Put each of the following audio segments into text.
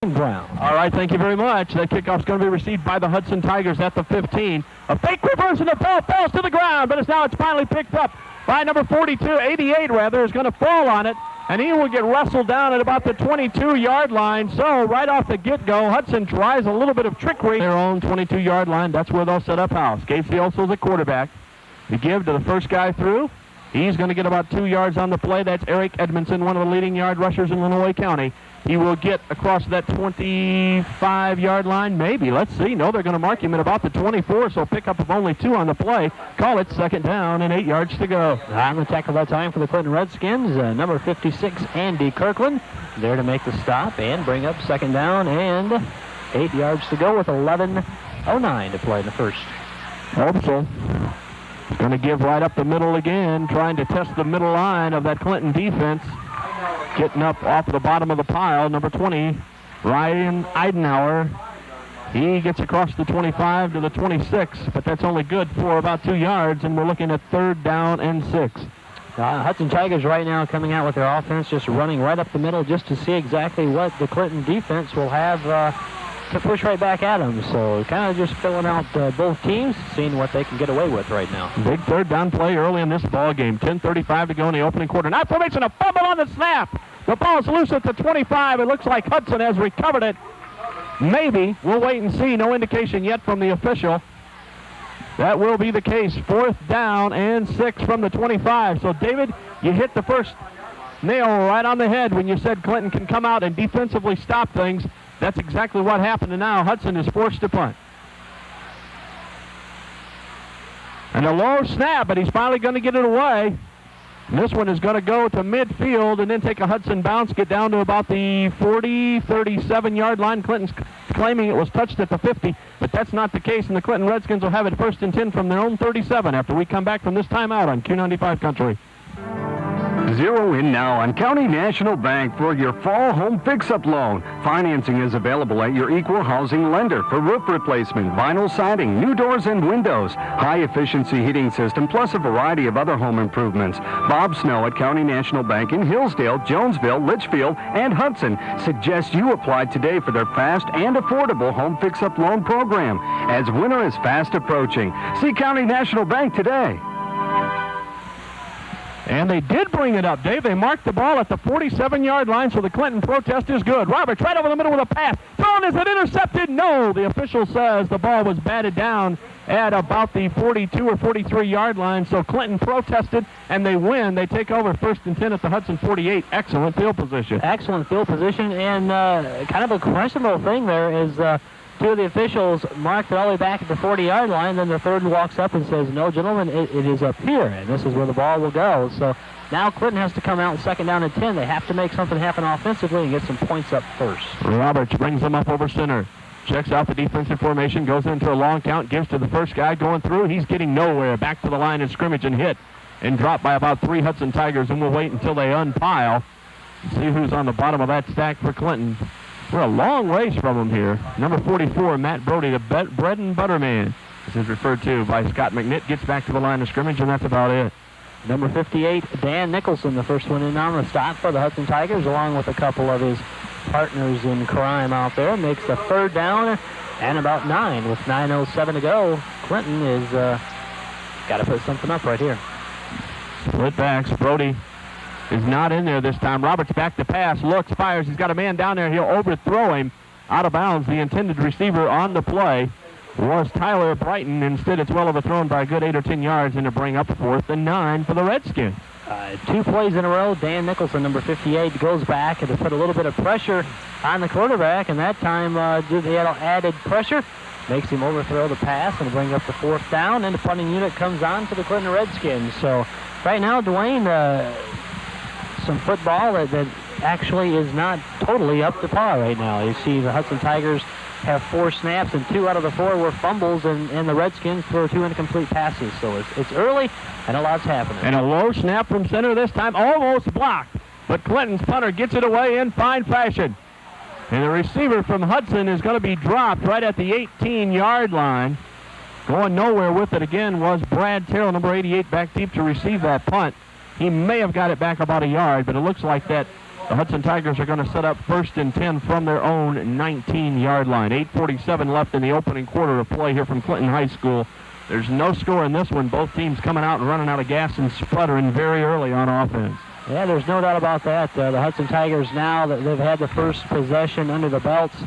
Brown. All right, thank you very much. That kickoff's going to be received by the Hudson Tigers at the 15. A fake reverse and the ball falls to the ground, but it's finally picked up by number 42, 88 rather, is going to fall on it, and he will get wrestled down at about the 22-yard line. So right off the get-go, Hudson tries a little bit of trickery. Their own 22-yard line, that's where they'll set up house. Gates also is a quarterback. The give to the first guy through. He's going to get about 2 yards on the play. That's Eric Edmondson, one of the leading yard rushers in Lenawee County. He will get across that 25-yard line, maybe. Let's see. No, they're going to mark him at about the 24, so pickup of only 2 on the play. Call it second down and 8 yards to go. On the tackle that time for the Clinton Redskins, number 56, Andy Kirkland, there to make the stop and bring up second down and 8 yards to go with 11:09 to play in the first. Hopeful. Going to give right up the middle again, trying to test the middle line of that Clinton defense. Getting up off the bottom of the pile, number 20, Ryan Eidenauer. He gets across the 25 to the 26, but that's only good for about 2 yards, and we're looking at third down and 6. Hudson Tigers right now coming out with their offense, just running right up the middle just to see exactly what the Clinton defense will have to push right back at them. So kind of just filling out both teams, seeing what they can get away with right now. Big third down play early in this ball game. 10:35 to go in the opening quarter. Now formation, a fumble on the snap. The ball's loose at the 25. It looks like Hudson has recovered it. Maybe. We'll wait and see. No indication yet from the official. That will be the case. Fourth down and 6 from the 25. So, David, you hit the first nail right on the head when you said Clinton can come out and defensively stop things. That's exactly what happened, and now Hudson is forced to punt. And a low snap, but he's finally going to get it away. And this one is going to go to midfield and then take a Hudson bounce, get down to about the 37-yard line. Clinton's claiming it was touched at the 50, but that's not the case, and the Clinton Redskins will have it first and 10 from their own 37 after we come back from this timeout on Q95 Country. Zero in now on County National Bank for your fall home fix-up loan. Financing is available at your equal housing lender for roof replacement, vinyl siding, new doors and windows, high-efficiency heating system, plus a variety of other home improvements. Bob Snow at County National Bank in Hillsdale, Jonesville, Litchfield, and Hudson suggests you apply today for their fast and affordable home fix-up loan program, as winter is fast approaching. See County National Bank today. And they did bring it up, Dave. They marked the ball at the 47-yard line, so the Clinton protest is good. Roberts right over the middle with a pass. Thrown, is it intercepted? No. The official says the ball was batted down at about the 42 or 43-yard line, so Clinton protested, and they win. They take over first and 10 at the Hudson 48. Excellent field position. Excellent field position, and kind of a questionable thing there is two of the officials marked it all the way back at the 40-yard line, then the third walks up and says, no, gentlemen, it is up here, and this is where the ball will go. So now Clinton has to come out second down and 10. They have to make something happen offensively and get some points up first. Roberts brings them up over center. Checks out the defensive formation, goes into a long count, gives to the first guy going through. He's getting nowhere. Back to the line of scrimmage and hit and dropped by about 3 Hudson Tigers, and we'll wait until they unpile and see who's on the bottom of that stack for Clinton. We're a long ways from him here. Number 44, Matt Brody, the bread and butter man, this is referred to by Scott McNitt, gets back to the line of scrimmage, and that's about it. Number 58, Dan Nicholson, the first one in on the stop for the Hudson Tigers, along with a couple of his partners in crime out there, makes the third down and about 9 with 9:07 to go. Clinton is got to put something up right here. Split backs. Brody is not in there this time. Roberts back to pass, looks, fires. He's got a man down there. He'll overthrow him out of bounds. The intended receiver on the play was Tyler Brighton. Instead, it's well overthrown by a good 8 or 10 yards, and to bring up 4th and 9 for the Redskins. 2 plays in a row. Dan Nicholson, number 58, goes back and to put a little bit of pressure on the quarterback, and that time they had added pressure. Makes him overthrow the pass and bring up the 4th down, and the punting unit comes on for the Clinton Redskins. So right now, Dwayne, some football that actually is not totally up to par right now. You see the Hudson Tigers have 4 snaps, and 2 out of the 4 were fumbles, and the Redskins throw 2 incomplete passes. So it's early, and a lot's happening. And a low snap from center this time, almost blocked. But Clinton's punter gets it away in fine fashion. And the receiver from Hudson is going to be dropped right at the 18-yard line. Going nowhere with it again was Brad Terrell, number 88, back deep to receive that punt. He may have got it back about a yard, but it looks like that The Hudson Tigers are going to set up 1st and 10 from their own 19-yard line. 8:47 left in the opening quarter of play here from Clinton High School. There's no score in this one. Both teams coming out and running out of gas and sputtering very early on offense. Yeah, there's no doubt about that. The Hudson Tigers, now that they've had the first possession under the belts,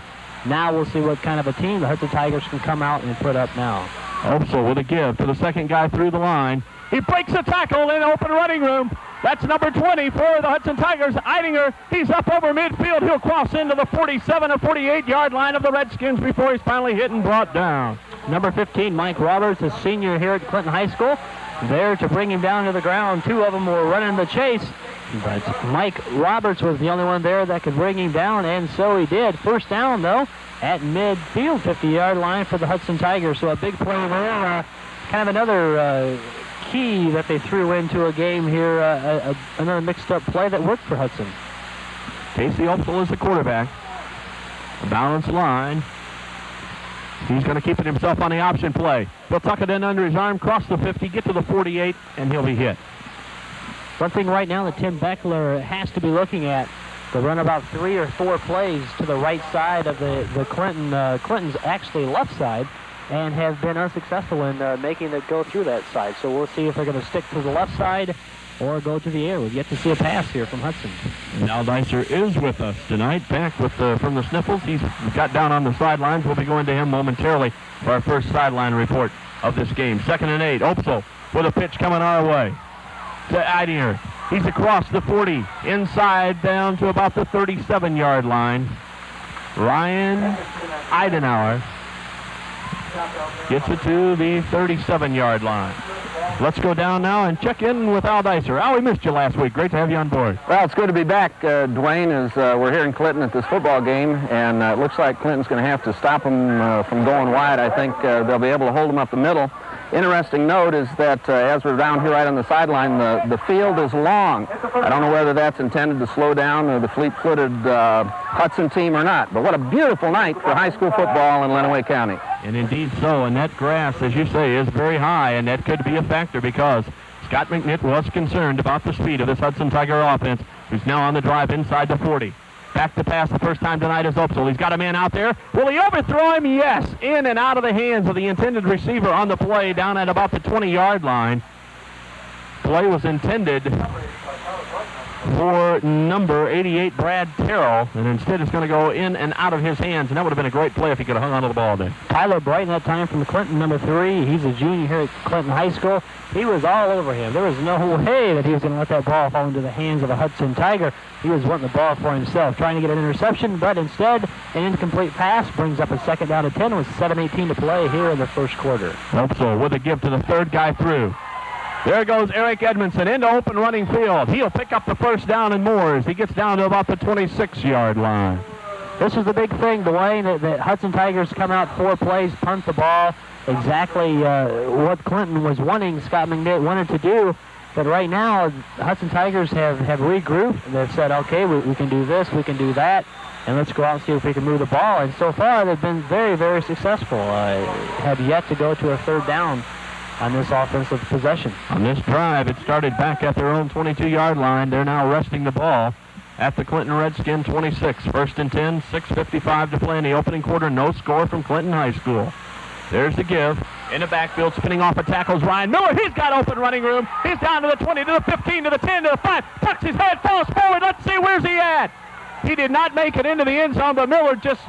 now we'll see what kind of a team the Hudson Tigers can come out and put up now. Opsel with a give to the second guy through the line. He breaks a tackle in open running room. That's number 20 for the Hudson Tigers, Eidinger. He's up over midfield. He'll cross into the 47 or 48-yard line of the Redskins before he's finally hit and brought down. Number 15, Mike Roberts, a senior here at Clinton High School, there to bring him down to the ground. Two of them were running the chase, but Mike Roberts was the only one there that could bring him down, and so he did. First down, though, at midfield, 50-yard line for the Hudson Tigers. So a big play there. Kind of another key that they threw into a game here, another mixed-up play that worked for Hudson. Casey Opsel is the quarterback. A balanced line. He's going to keep it himself on the option play. He'll tuck it in under his arm, cross the 50, get to the 48, and he'll be hit. One thing right now that Tim Beckler has to be looking at, to run about 3 or 4 plays to the right side of the Clinton's actually left side, and have been unsuccessful in making it go through that side. So we'll see if they're going to stick to the left side or go to the air. We've yet to see a pass here from Hudson. And Al Dicer is with us tonight, back with from the Sniffles. He's got down on the sidelines. We'll be going to him momentarily for our first sideline report of this game. 2nd and 8. Opsel with a pitch coming our way to Eidinger. He's across the 40, inside down to about the 37-yard line. Ryan Eidenauer gets it to the 37-yard line. Let's go down now and check in with Al Dicer. Al, we missed you last week. Great to have you on board. Well, it's good to be back, Dwayne, as we're here in Clinton at this football game, and it looks like Clinton's going to have to stop them from going wide. I think they'll be able to hold them up the middle. Interesting note is that as we're down here right on the sideline, the field is long. I don't know whether that's intended to slow down the fleet-footed Hudson team or not, but what a beautiful night for high school football in Lenawee County. And indeed so, and that grass, as you say, is very high, and that could be a factor because Scott McNitt was concerned about the speed of this Hudson Tiger offense, who's now on the drive inside the 40. Back to pass the first time tonight is Opsel. He's got a man out there. Will he overthrow him? Yes. In and out of the hands of the intended receiver on the play down at about the 20-yard line. Play was intended for number 88, Brad Terrell, and instead it's going to go in and out of his hands, and that would have been a great play if he could have hung onto the ball there. Tyler Brighton that time from Clinton, number 3. He's a junior here at Clinton High School. He was all over him. There was no way that he was going to let that ball fall into the hands of a Hudson Tiger. He was wanting the ball for himself, trying to get an interception, but instead an incomplete pass brings up a 2nd down and 10 with 7:18 to play here in the first quarter. Opsel with a give to the third guy through. There goes Eric Edmondson into open running field. He'll pick up the first down and more as he gets down to about the 26-yard line. This is the big thing, Dwayne, that Hudson Tigers come out 4 plays, punt the ball, exactly what Clinton was wanting, Scott McNitt wanted to do. But right now, the Hudson Tigers have regrouped. They've said, okay, we can do this, we can do that, and let's go out and see if we can move the ball. And so far, they've been very, very successful. Have yet to go to a 3rd down on this offensive possession. On this drive, it started back at their own 22-yard line. They're now resting the ball at the Clinton Redskin 26. 1st and 10, 6:55 to play in the opening quarter. No score from Clinton High School. There's the give. In the backfield, spinning off a tackle is Ryan Miller. He's got open running room. He's down to the 20, to the 15, to the 10, to the 5. Tucks his head, falls forward. Let's see, where's he at? He did not make it into the end zone, but Miller just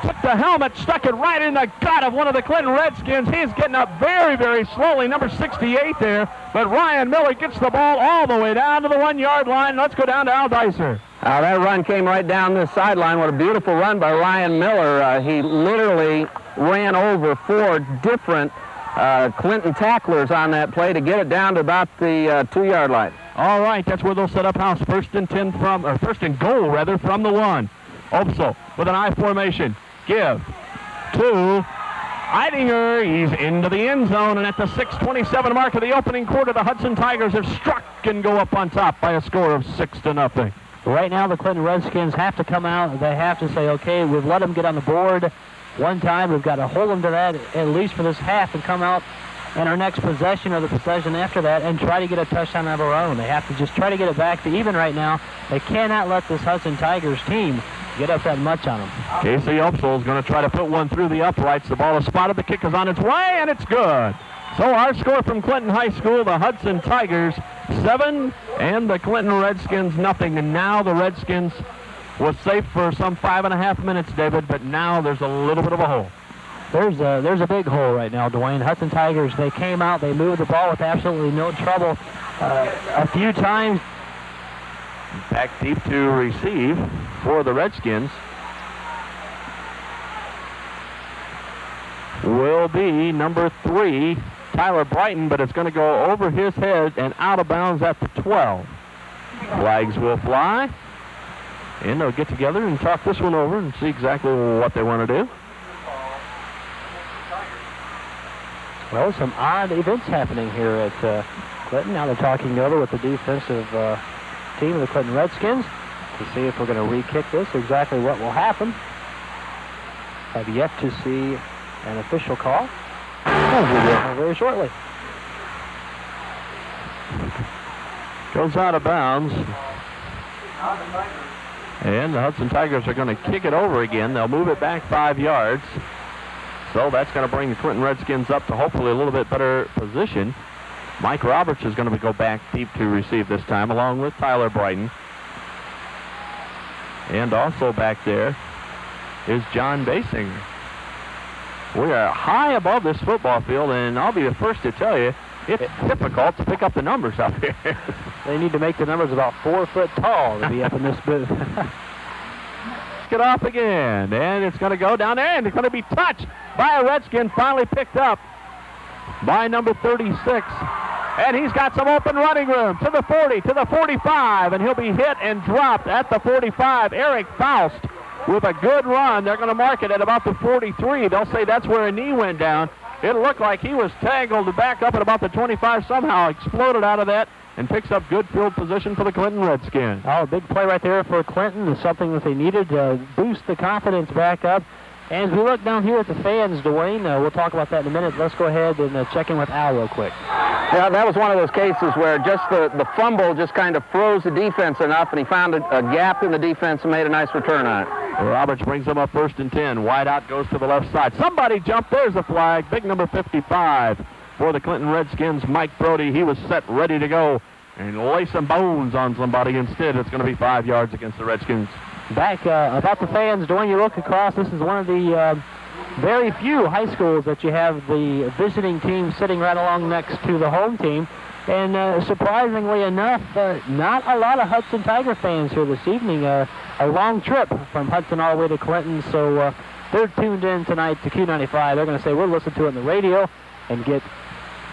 took the helmet, stuck it right in the gut of one of the Clinton Redskins. He's getting up very, very slowly, number 68 there. But Ryan Miller gets the ball all the way down to the 1-yard line. Let's go down to Al Dicer. That run came right down this sideline. What a beautiful run by Ryan Miller. He literally ran over 4 different Clinton tacklers on that play to get it down to about the 2-yard line. All right, that's where they'll set up house. 1st and goal from the 1. Opsel with an I formation. Give to Eidinger. He's into the end zone, and at the 6:27 mark of the opening quarter, the Hudson Tigers have struck and go up on top by a score of 6-0. Right now, the Clinton Redskins have to come out. They have to say, okay, we've let them get on the board one time. We've got to hold them to that at least for this half and come out in our next possession or the possession after that and try to get a touchdown of our own. They have to just try to get it back to even right now. They cannot let this Hudson Tigers team get up that much on them. Casey Upsall is going to try to put one through the uprights. The ball is spotted. The kick is on its way, and it's good. So our score from Clinton High School, the Hudson Tigers 7 and the Clinton Redskins nothing. And now the Redskins was safe for some 5.5 minutes, David, but now there's a little bit of a hole. There's a big hole right now, Dwayne. Hudson Tigers, they came out, they moved the ball with absolutely no trouble a few times. Back deep to receive for the Redskins will be number 3, Tyler Brighton, but it's going to go over his head and out of bounds at the 12. Flags will fly, and they'll get together and talk this one over and see exactly what they want to do. Well, some odd events happening here at Clinton. Now they're talking over with the defensive team of the Clinton Redskins to see if we're going to re-kick this, exactly what will happen. Have yet to see an official call. We'll get very shortly. Goes out of bounds. And the Hudson Tigers are going to kick it over again. They'll move it back 5 yards. So that's going to bring the Clinton Redskins up to hopefully a little bit better position. Mike Roberts is going to go back deep to receive this time, along with Tyler Brighton. And also back there is John Basing. We are high above this football field, and I'll be the first to tell you, it's difficult to pick up the numbers out here. They need to make the numbers about 4 foot tall to be up in this booth. Get off again, and it's going to go down there, and it's going to be touched by a Redskin, finally picked up by number 36. And he's got some open running room to the 40, to the 45, and he'll be hit and dropped at the 45. Eric Faust with a good run. They're going to mark it at about the 43. They'll say that's where a knee went down. It looked like he was tangled back up at about the 25, somehow exploded out of that, and picks up good field position for the Clinton Redskins. Oh, big play right there for Clinton. It's something that they needed to boost the confidence back up. And as we look down here at the fans, Dwayne, we'll talk about that in a minute. Let's go ahead and check in with Al real quick. Yeah, that was one of those cases where just the fumble just kind of froze the defense enough, and he found a gap in the defense and made a nice return on it. Roberts brings them up 1st and 10. Wide out goes to the left side. Somebody jumped. There's the flag. Big number 55 for the Clinton Redskins, Mike Brody. He was set, ready to go, and lay some bones on somebody. Instead, it's going to be 5 yards against the Redskins. Back about the fans, Dwayne, you look across, this is one of the very few high schools that you have the visiting team sitting right along next to the home team. And surprisingly enough, not a lot of Hudson Tiger fans here this evening. A long trip from Hudson all the way to Clinton, so they're tuned in tonight to Q95. They're going to say, we'll listen to it on the radio and get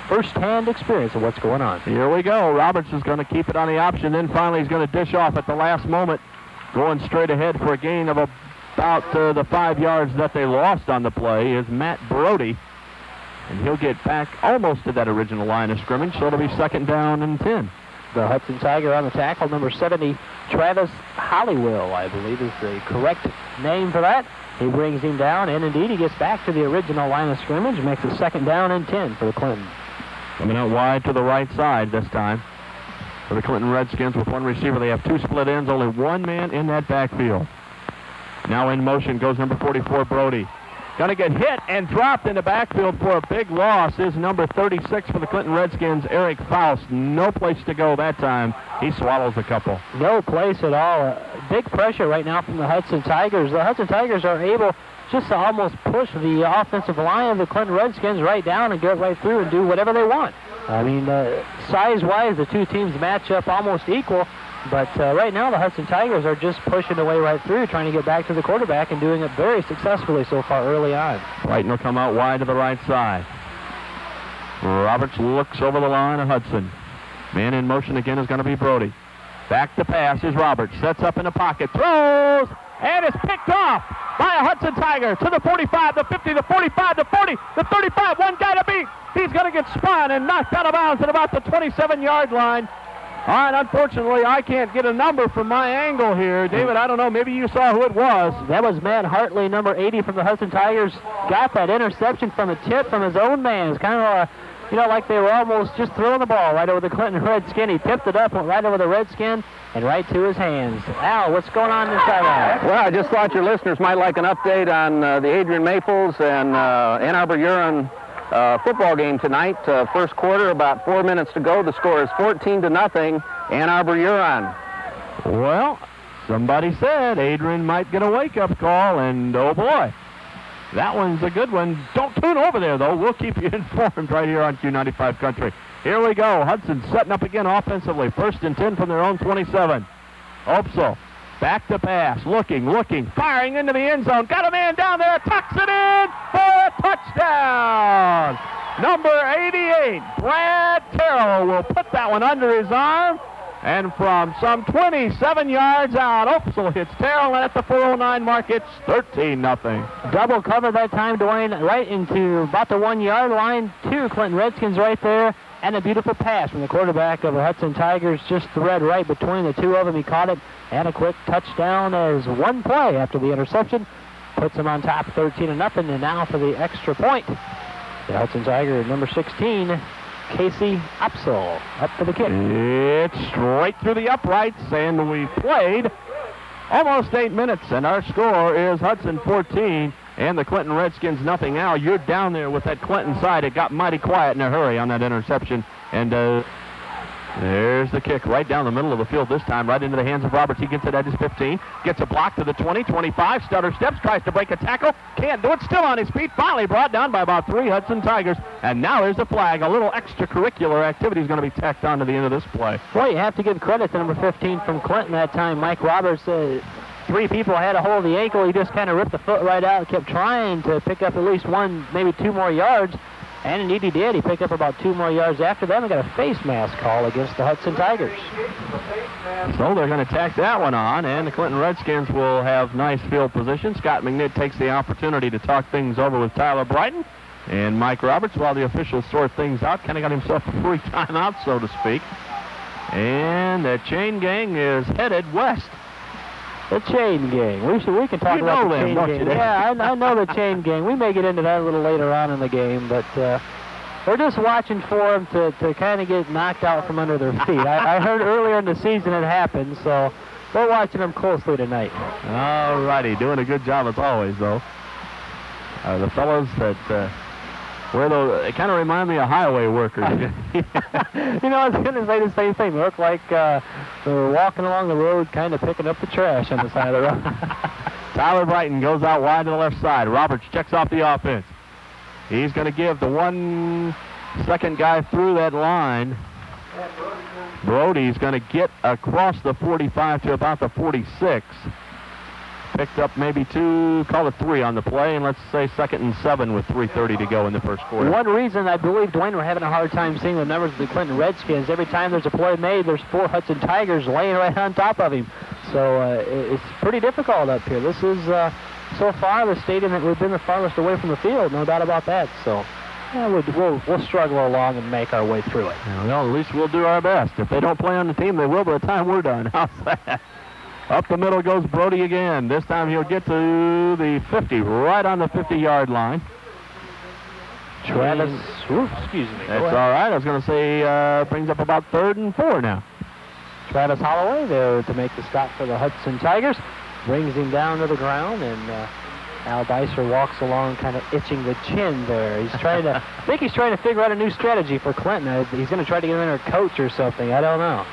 first-hand experience of what's going on. Here we go. Roberts is going to keep it on the option, then finally he's going to dish off at the last moment, going straight ahead for a gain of about the 5 yards that they lost on the play is Matt Brody. And he'll get back almost to that original line of scrimmage, so it'll be 2nd down and 10. The Hudson Tiger on the tackle, number 70, Travis Hollywill, I believe is the correct name for that. He brings him down, and indeed he gets back to the original line of scrimmage, makes it 2nd down and 10 for the Clinton. Coming out wide to the right side this time. For the Clinton Redskins with one receiver, they have 2 split ends, only one man in that backfield. Now in motion goes number 44, Brody. Going to get hit and dropped in the backfield for a big loss is number 36 for the Clinton Redskins, Eric Faust. No place to go that time. He swallows a couple. No place at all. Big pressure right now from the Hudson Tigers. The Hudson Tigers are able just to almost push the offensive line of the Clinton Redskins right down and get right through and do whatever they want. I mean, size-wise, the two teams match up almost equal. But right now, the Hudson Tigers are just pushing their way right through, trying to get back to the quarterback and doing it very successfully so far early on. Brighton will come out wide to the right side. Roberts looks over the line of Hudson. Man in motion again is going to be Brody. Back to pass is Roberts. Sets up in the pocket. Throws! And it's picked off by a Hudson Tiger to the 45, the 50, the 45, the 40, the 35. One guy to beat. He's going to get spun and knocked out of bounds at about the 27-yard line. All right, unfortunately, I can't get a number from my angle here. David, I don't know, maybe you saw who it was. That was Matt Hartley, number 80 from the Hudson Tigers. Got that interception from a tip from his own man. It's kind of you know, like they were almost just throwing the ball right over the Clinton Redskin. He tipped it up, went right over the Redskin, and right to his hands. Al, what's going on this sideline? Well, I just thought your listeners might like an update on the Adrian Maples and Ann Arbor Huron football game tonight. First quarter, about 4 minutes to go. The score is 14-0, Ann Arbor Huron. Well, somebody said Adrian might get a wake-up call, and oh boy, that one's a good one. Don't tune over there, though. We'll keep you informed right here on Q95 Country. Here we go. Hudson setting up again offensively. 1st and 10 from their own 27. Opsel back to pass. Looking, firing into the end zone. Got a man down there. Tucks it in for a touchdown. Number 88, Brad Terrell, will put that one under his arm. And from some 27 yards out, Opsel hits Terrell, and at the 409 mark, it's 13-0. Double cover that time, Dwayne, right into about the 1 yard line. 2 Clinton Redskins right there, and a beautiful pass from the quarterback of the Hudson Tigers. Just thread right between the two of them. He caught it, and a quick touchdown as one play after the interception puts them on top 13-0. And now for the extra point, the Hudson Tiger, number 16, Casey Opsel, up for the kick. It's straight through the uprights, and we played almost 8 minutes, and our score is Hudson 14 and the Clinton Redskins nothing. Now you're down there with that Clinton side. It got mighty quiet in a hurry on that interception, and there's the kick right down the middle of the field this time, right into the hands of Roberts. He gets it at his 15, gets a block to the 20, 25, stutter steps, tries to break a tackle, can't do it, still on his feet, finally brought down by about 3 Hudson Tigers, and now there's the flag. A little extracurricular activity is going to be tacked on to the end of this play. Well, you have to give credit to number 15 from Clinton that time. Mike Roberts, 3 people had a hold of the ankle. He just kind of ripped the foot right out, kept trying to pick up at least 1, maybe 2 more yards. And indeed he did. He picked up about 2 more yards after that and got a face mask call against the Hudson Tigers. So they're going to tack that one on, and the Clinton Redskins will have nice field position. Scott McNitt takes the opportunity to talk things over with Tyler Brighton and Mike Roberts while the officials sort things out. Kind of got himself a free timeout, so to speak. And the chain gang is headed west. The chain gang. We can talk about the chain gang. Yeah, I know the chain gang. We may get into that a little later on in the game, but we're just watching for them to kind of get knocked out from under their feet. I heard earlier in the season it happened, so we're watching them closely tonight. All righty, doing a good job as always, though. The fellows that they kind of remind me of highway workers. You know, I was going to say the same thing. They look like they're walking along the road, kind of picking up the trash on the side of the road. Tyler Brighton goes out wide to the left side. Roberts checks off the offense. He's going to give the 1 second guy through that line. Brody's going to get across the 45 to about the 46. Picked up maybe 2, call it 3 on the play, and let's say 2nd and 7 with 3:30 to go in the first quarter. One reason I believe, Dwayne, we're having a hard time seeing the numbers of the Clinton Redskins. Every time there's a play made, there's 4 Hudson Tigers laying right on top of him. So it's pretty difficult up here. This is, so far, the stadium that we've been the farthest away from the field, no doubt about that. So yeah, we'll struggle along and make our way through it. Well, at least we'll do our best. If they don't play on the team, they will by the time we're done. How's that? Up the middle goes Brody again. This time he'll get to the 50, right on the 50-yard line. Travis, excuse me. That's all right. I was going to say brings up about 3rd and 4 now. Travis Holloway there to make the stop for the Hudson Tigers. Brings him down to the ground, and Al Dicer walks along kind of itching the chin there. He's trying to, I think he's trying to figure out a new strategy for Clinton. He's going to try to get in there a coach or something. I don't know.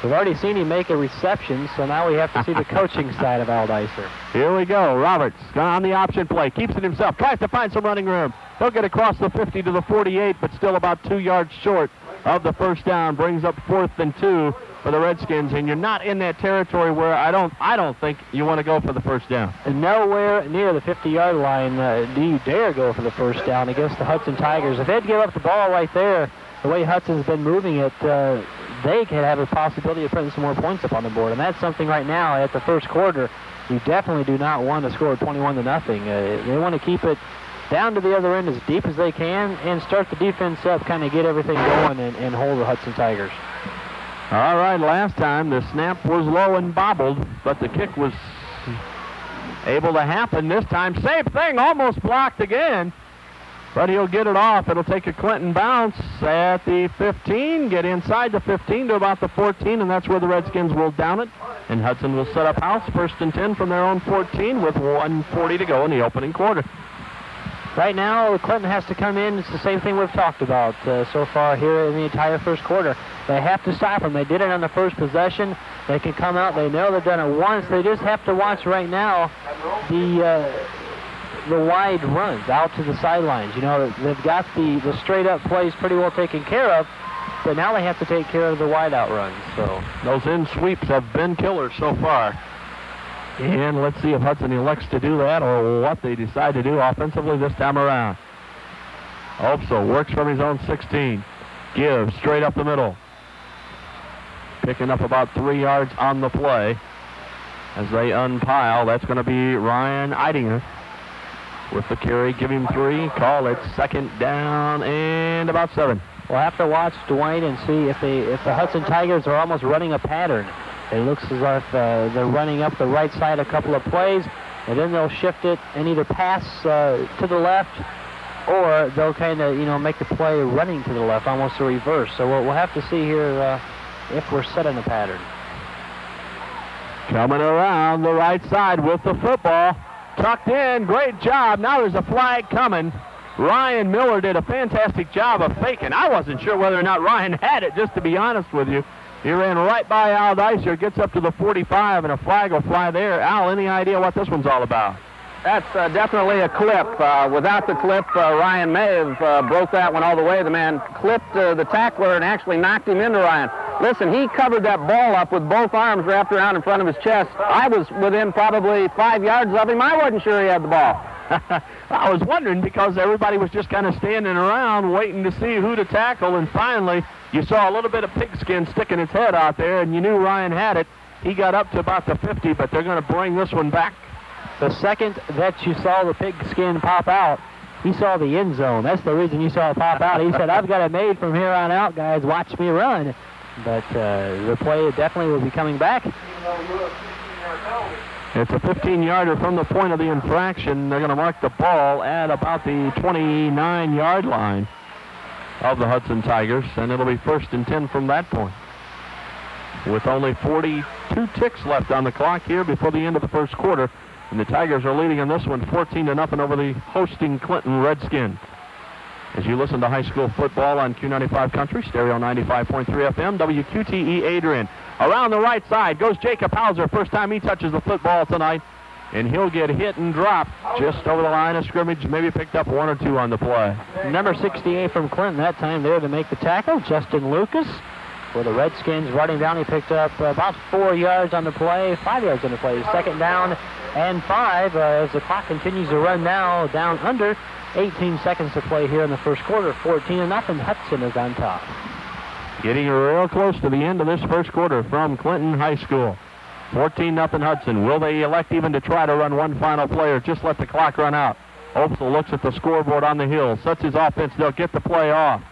We've already seen him make a reception, so now we have to see the coaching side of Al Dicer. Here we go. Roberts on the option play. Keeps it himself. Tries to find some running room. He'll get across the 50 to the 48, but still about 2 yards short of the first down. Brings up 4th and 2 for the Redskins, and you're not in that territory where I don't think you want to go for the first down. And nowhere near the 50-yard line do you dare go for the first down against the Hudson Tigers. If they'd give up the ball right there, the way Hudson's been moving it, they could have a possibility of putting some more points up on the board. And that's something right now at the first quarter you definitely do not want to score 21-0. They want to keep it down to the other end as deep as they can and start the defense up, kind of get everything going and hold the Hudson Tigers. All right, last time the snap was low and bobbled, but the kick was able to happen this time. Same thing, almost blocked again. but he'll get it off. It'll take a Clinton bounce at the 15, get inside the 15 to about the 14, and that's where the Redskins will down it. And Hudson will set up house, 1st and 10 from their own 14 with 1:40 to go in the opening quarter. Right now, Clinton has to come in. It's the same thing we've talked about so far here in the entire first quarter. They have to stop them. They did it on the first possession. They can come out. They know they've done it once. They just have to watch right now the wide runs out to the sidelines. You know, they've got the straight-up plays pretty well taken care of, but now they have to take care of the wide-out runs. So those in sweeps have been killers so far. And let's see if Hudson elects to do that or what they decide to do offensively this time around. Opsel works from his own 16. Gives straight up the middle. Picking up about 3 yards on the play as they unpile. That's going to be Ryan Eidinger with the carry. Give him 3. Call it 2nd down and about 7. We'll have to watch Dwayne and see if the Hudson Tigers are almost running a pattern. It looks as if they're running up the right side a couple of plays, and then they'll shift it and either pass to the left, or they'll kind of, make the play running to the left, almost a reverse. So we'll have to see here if we're setting a pattern. Coming around the right side with the football. Tucked in, great job. Now there's a flag coming. Ryan Miller did a fantastic job of faking. I wasn't sure whether or not Ryan had it, just to be honest with you. He ran right by Al Dicer, gets up to the 45, and a flag will fly there. Al, any idea what this one's all about? That's definitely a clip. Without the clip, Ryan may have broke that one all the way. The man clipped the tackler and actually knocked him into Ryan. Listen, he covered that ball up with both arms wrapped around in front of his chest. I was within probably 5 yards of him. I wasn't sure he had the ball. I was wondering because everybody was just kind of standing around waiting to see who to tackle, and finally you saw a little bit of pigskin sticking its head out there, and you knew Ryan had it. He got up to about the 50, but they're going to bring this one back. The second that you saw the pigskin pop out, he saw the end zone. That's the reason you saw it pop out. He said, I've got it made from here on out, guys. Watch me run. But the play definitely will be coming back. It's a 15-yarder from the point of the infraction. They're going to mark the ball at about the 29-yard line of the Hudson Tigers, and it'll be 1st and 10 from that point. With only 42 ticks left on the clock here before the end of the first quarter, and the Tigers are leading in this one 14-0 over the hosting Clinton Redskins. As you listen to high school football on Q95 Country, Stereo 95.3 FM, WQTE Adrian. Around the right side goes Jacob Hauser. First time he touches the football tonight, and he'll get hit and dropped just over the line of scrimmage, maybe picked up 1 or 2 on the play. Number 68 from Clinton that time there to make the tackle, Justin Lucas. For the Redskins running down, he picked up about 4 yards on the play, 5 yards on the play. 2nd down and 5 as the clock continues to run now down under 18 seconds to play here in the first quarter. 14-0. Hudson is on top. Getting real close to the end of this first quarter from Clinton High School. 14-0 Hudson. Will they elect even to try to run one final play or just let the clock run out? Opsel looks at the scoreboard on the hill, sets his offense. They'll get the play off.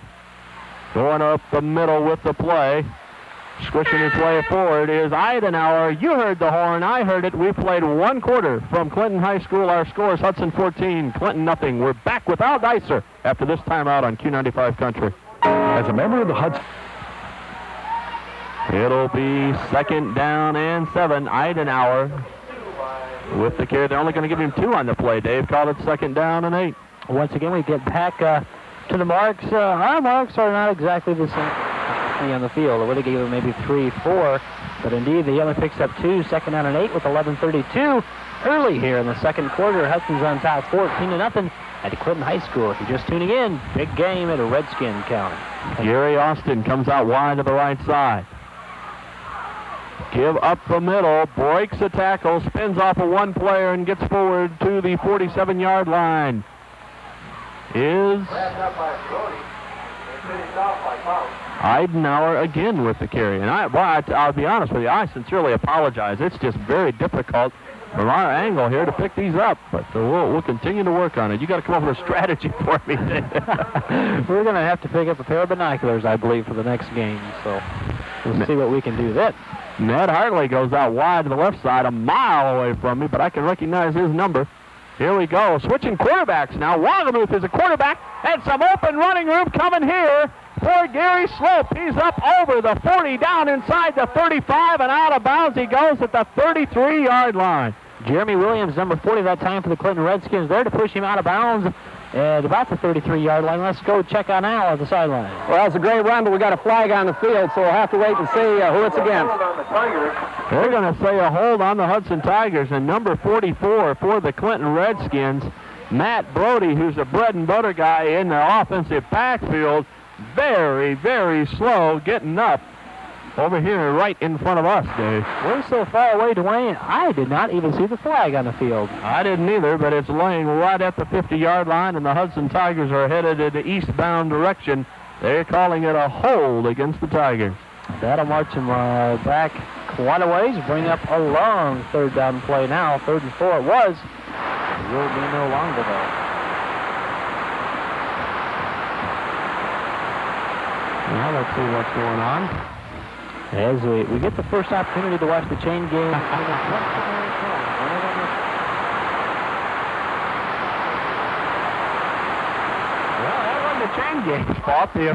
Going up the middle with the play. Squishing his way forward is Eidenauer. You heard the horn. I heard it. We played 1 quarter from Clinton High School. Our score is Hudson 14, Clinton nothing. We're back with Al Dicer after this timeout on Q95 Country. As a member of the Hudson... It'll be 2nd down and 7. Eidenauer with the carry. They're only going to give him 2 on the play. Dave called it 2nd down and 8. Once again, we get back to the marks. Our marks are not exactly the same on the field. It would have given maybe 3, 4, but indeed he only picks up 2. 2nd down and 8 with 11:32 early here in the second quarter. Hudson's on top 14-0 at Clinton High School. If you're just tuning in, big game at a Redskin County. Gary Austin comes out wide to the right side. Give up the middle, breaks a tackle, spins off of one player and gets forward to the 47-yard line. Eidenauer again with the carry. And I'll be honest with you, I sincerely apologize. It's just very difficult from our angle here to pick these up, but we'll continue to work on it. You got to come up with a strategy for me. We're going to have to pick up a pair of binoculars, I believe, for the next game, so we'll see what we can do then. Ned Hartley goes out wide to the left side, a mile away from me, but I can recognize his number. Here we go. Switching quarterbacks now. Wagamuth is a quarterback, and some open running room coming here for Gary Slope. He's up over the 40, down inside the 35, and out of bounds he goes at the 33-yard line. Jeremy Williams, number 40 that time for the Clinton Redskins, there to push him out of bounds at about the 33-yard line. Let's go check on Al at the sideline. Well, it's a great run, but we got a flag on the field, so we'll have to wait and see who it's against. They're going to say a hold on the Hudson Tigers, and number 44 for the Clinton Redskins, Matt Brody, who's a bread and butter guy in the offensive backfield, very, very slow getting up over here right in front of us, Dave. We're so far away, Dwayne, I did not even see the flag on the field. I didn't either, but it's laying right at the 50-yard line, and the Hudson Tigers are headed in the eastbound direction. They're calling it a hold against the Tigers. That'll march them back quite a ways, bring up a long third down play now. 3rd and 4 it was. It will be no longer, though. Now let's see what's going on. As we get the first opportunity to watch the chain game. Chain game spot. The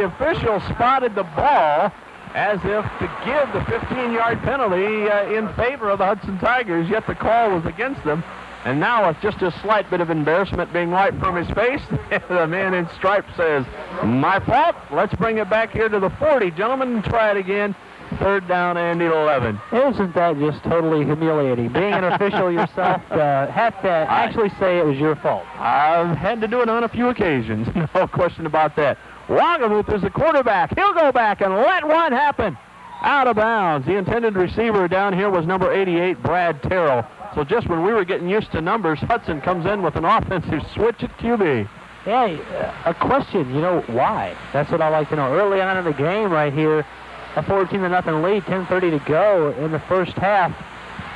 official spotted the ball as if to give the 15-yard penalty in favor of the Hudson Tigers, yet the call was against them. And now with just a slight bit of embarrassment being wiped from his face, the man in stripes says, "My fault. Let's bring it back here to the 40, gentlemen, and try it again. 3rd down and 11. Isn't that just totally humiliating? Being an official yourself, have to actually say it was your fault. I've had to do it on a few occasions. No question about that. Wagamuth is the quarterback. He'll go back and let one happen. Out of bounds. The intended receiver down here was number 88, Brad Terrell. So just when we were getting used to numbers, Hudson comes in with an offensive switch at QB. Hey, a question, why? That's what I'd like to know. Early on in the game right here, a 14-0 lead, 10:30 to go in the first half.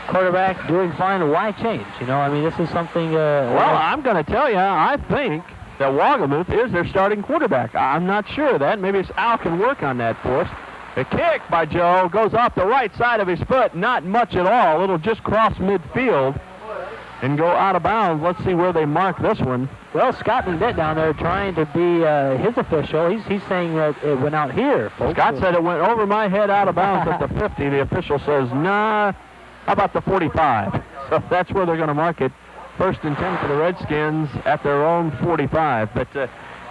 Quarterback doing fine. Why change? This is something... well, I'm going to tell you, I think that Wagamuth is their starting quarterback. I'm not sure of that. Maybe Al can work on that for us. The kick by Joe goes off the right side of his foot. Not much at all. It'll just cross midfield and go out of bounds. Let's see where they mark this one. Well, Scott McNitt down there trying to be his official. He's saying that it went out here, folks. Scott said it went over my head out of bounds at the 50. The official says, nah, how about the 45? So that's where they're going to mark it. 1st and 10 for the Redskins at their own 45. But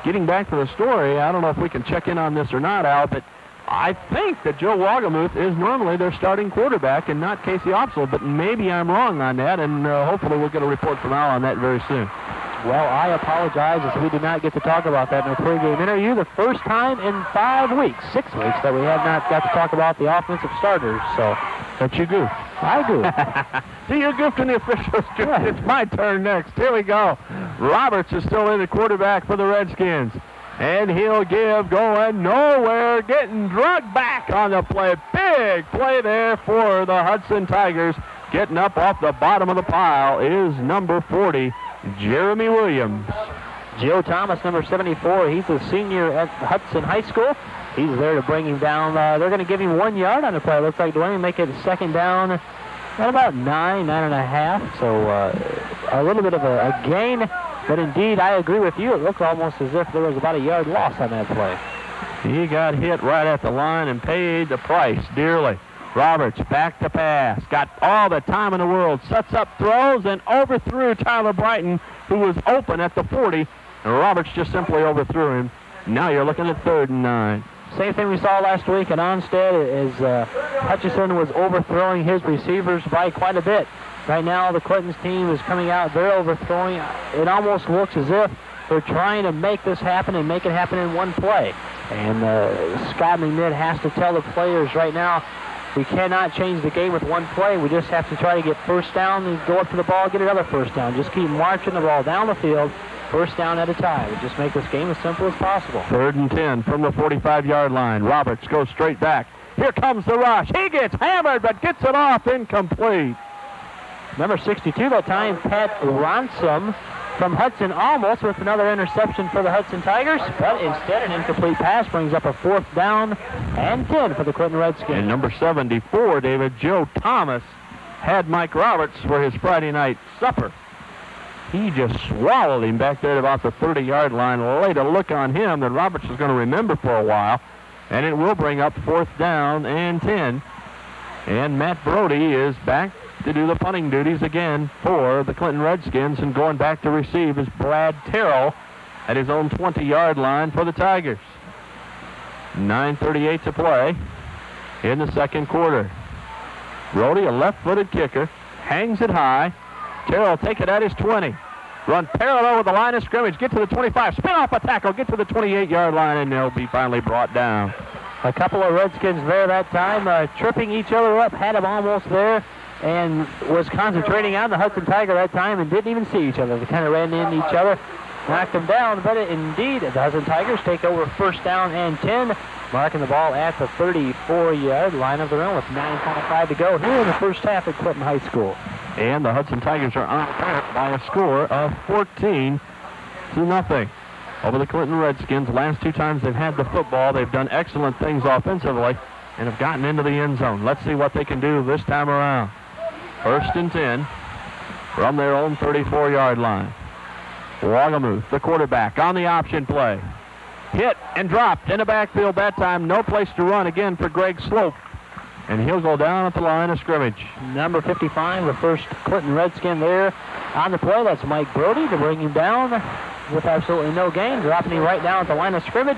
getting back to the story, I don't know if we can check in on this or not, Al, but I think that Joe Wagamuth is normally their starting quarterback and not Casey Opsel, but maybe I'm wrong on that, and hopefully we'll get a report from Al on that very soon. Well, I apologize as we did not get to talk about that in our pregame interview. The first time in 6 weeks, that we have not got to talk about the offensive starters. So, but you goofed. I goofed. See, you goofed and the officials goofed. Yeah. It's my turn next. Here we go. Roberts is still in the quarterback for the Redskins. And he'll give, going nowhere, getting drugged back on the play. Big play there for the Hudson Tigers. Getting up off the bottom of the pile is number 40, Jeremy Williams. Joe Thomas, number 74, he's a senior at Hudson High School. He's there to bring him down. They're going to give him 1 yard on the play. Looks like Dwayne make it 2nd down at about 9.5. So a little bit of a gain. But indeed, I agree with you. It looked almost as if there was about a yard loss on that play. He got hit right at the line and paid the price dearly. Roberts back to pass. Got all the time in the world. Sets up, throws, and overthrew Tyler Brighton, who was open at the 40. And Roberts just simply overthrew him. Now you're looking at 3rd and 9. Same thing we saw last week at Onstead as Hutchison was overthrowing his receivers by quite a bit. Right now, the Clinton's team is coming out. They're overthrowing. It almost looks as if they're trying to make this happen and make it happen in one play. And Scott McNitt has to tell the players right now, we cannot change the game with one play. We just have to try to get 1st down and go up to the ball, get another 1st down. Just keep marching the ball down the field, 1st down at a time. And just make this game as simple as possible. 3rd and 10 from the 45-yard line. Roberts goes straight back. Here comes the rush. He gets hammered, but gets it off incomplete. Number 62 that time, Pat Ransom from Hudson, almost with another interception for the Hudson Tigers, but instead an incomplete pass brings up a 4th down and 10 for the Clinton Redskins. And number 74, David, Joe Thomas, had Mike Roberts for his Friday night supper. He just swallowed him back there at about the 30-yard line. Laid a look on him that Roberts is going to remember for a while. And it will bring up 4th down and 10. And Matt Brody is back to do the punting duties again for the Clinton Redskins. And going back to receive is Brad Terrell at his own 20-yard line for the Tigers. 9:38 to play in the second quarter. Brody, a left-footed kicker, hangs it high. Terrell take it at his 20. Run parallel with the line of scrimmage. Get to the 25. Spin off a tackle. Get to the 28-yard line, and they'll be finally brought down. A couple of Redskins there that time, tripping each other up, had them almost there, and was concentrating on the Hudson Tiger that time and didn't even see each other. They kind of ran into each other, knocked them down, but indeed, the Hudson Tigers take over 1st down and 10, marking the ball at the 34-yard line of their own with 9:25 to go here in the first half at Clinton High School. And the Hudson Tigers are on top by a score of 14-0 over the Clinton Redskins. Last 2 times they've had the football, they've done excellent things offensively and have gotten into the end zone. Let's see what they can do this time around. 1st and 10 from their own 34-yard line. Wagamuth, the quarterback, on the option play. Hit and dropped in the backfield that time. No place to run again for Greg Slope. And he'll go down at the line of scrimmage. Number 55, the first Clinton Redskin there on the play. That's Mike Brody to bring him down with absolutely no gain, dropping him right down at the line of scrimmage.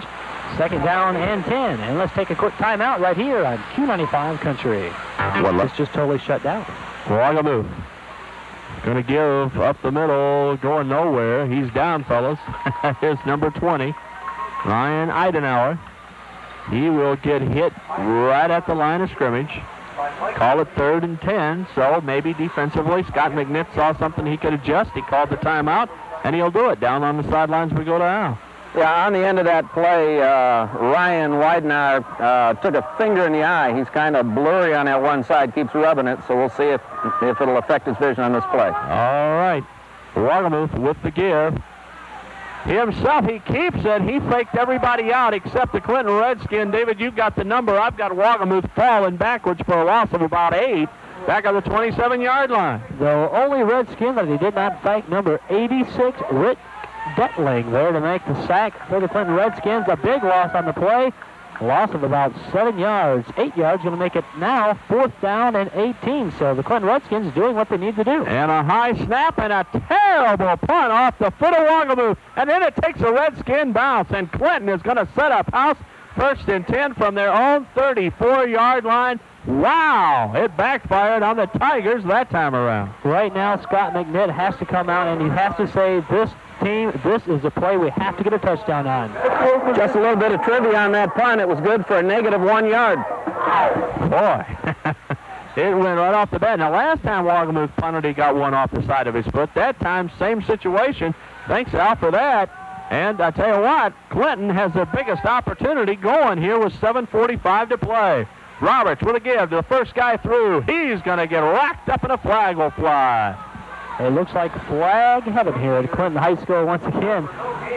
2nd down and 10. And let's take a quick timeout right here on Q95 Country. It's just totally shut down. Wagamuth going to give up the middle, going nowhere. He's down, fellas. Here's number 20, Ryan Eidenauer. He will get hit right at the line of scrimmage. Call it 3rd and 10, so maybe defensively Scott McNitt saw something he could adjust. He called the timeout, and he'll do it. Down on the sidelines we go to Al. Yeah, on the end of that play, Ryan Weidenauer took a finger in the eye. He's kind of blurry on that one side, keeps rubbing it, so we'll see if it'll affect his vision on this play. All right, Wagamuth with the give. Himself, he keeps it. He faked everybody out except the Clinton Redskin. David, you've got the number. I've got Wagamuth falling backwards for a loss of about 8 back on the 27-yard line. The only Redskin that he did not fake, number 86, Rick Detling, there to make the sack for the Clinton Redskins. A big loss on the play. A loss of about 7 yards. 8 yards going to make it now 4th down and 18. So the Clinton Redskins doing what they need to do. And a high snap and a terrible punt off the foot of Wagamuth. And then it takes a Redskin bounce. And Clinton is going to set up house 1st and 10 from their own 34-yard line. Wow, it backfired on the Tigers that time around. Right now, Scott McNitt has to come out and he has to say, this team, this is a play we have to get a touchdown on. Just a little bit of trivia on that punt. It was good for a -1 yard. Boy, it went right off the bat. Now, last time Wagamuth punted, he got one off the side of his foot. That time, same situation. Thanks, Al, for that. And I tell you what, Clinton has the biggest opportunity going here with 7:45 to play. Roberts with a give to the first guy through. He's going to get racked up and a flag will fly. It looks like flag heaven here at Clinton High School once again.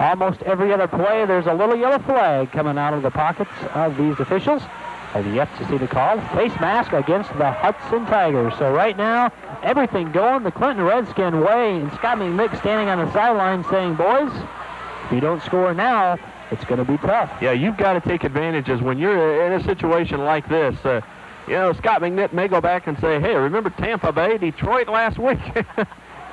Almost every other play, there's a little yellow flag coming out of the pockets of these officials. And yet to see the call. Face mask against the Hudson Tigers. So right now, everything going the Clinton Redskin way. And Scott McNitt standing on the sideline saying, boys, if you don't score now, it's going to be tough. Yeah, you've got to take advantages when you're in a situation like this. You know, Scott McNitt may go back and say, hey, remember Tampa Bay, Detroit last week?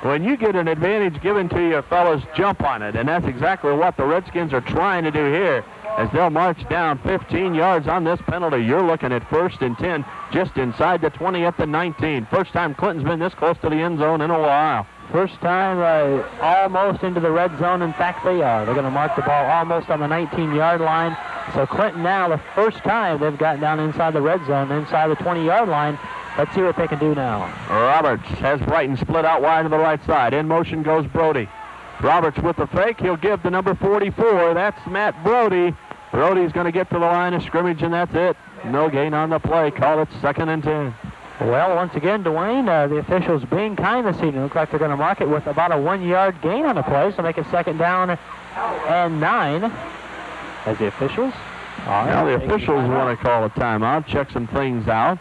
When you get an advantage given to you, fellas, jump on it. And that's exactly what the Redskins are trying to do here. As they'll march down 15 yards on this penalty, you're looking at 1st and 10 just inside the 20 at the 19. First time Clinton's been this close to the end zone in a while. First time almost into the red zone. In fact, they are. They're going to mark the ball almost on the 19-yard line. So Clinton now, the first time they've gotten down inside the red zone, inside the 20-yard line. Let's see what they can do now. Roberts has Brighton split out wide to the right side. In motion goes Brody. Roberts with the fake. He'll give to number 44. That's Matt Brody. Brody's going to get to the line of scrimmage, and that's it. No gain on the play. Call it 2nd and 10. Well, once again, Dwayne, the officials being kind this evening. Looks like they're going to mark it with about a 1-yard gain on the play, so make it 2nd down and 9 as the officials. Now the officials want to call a timeout, check some things out.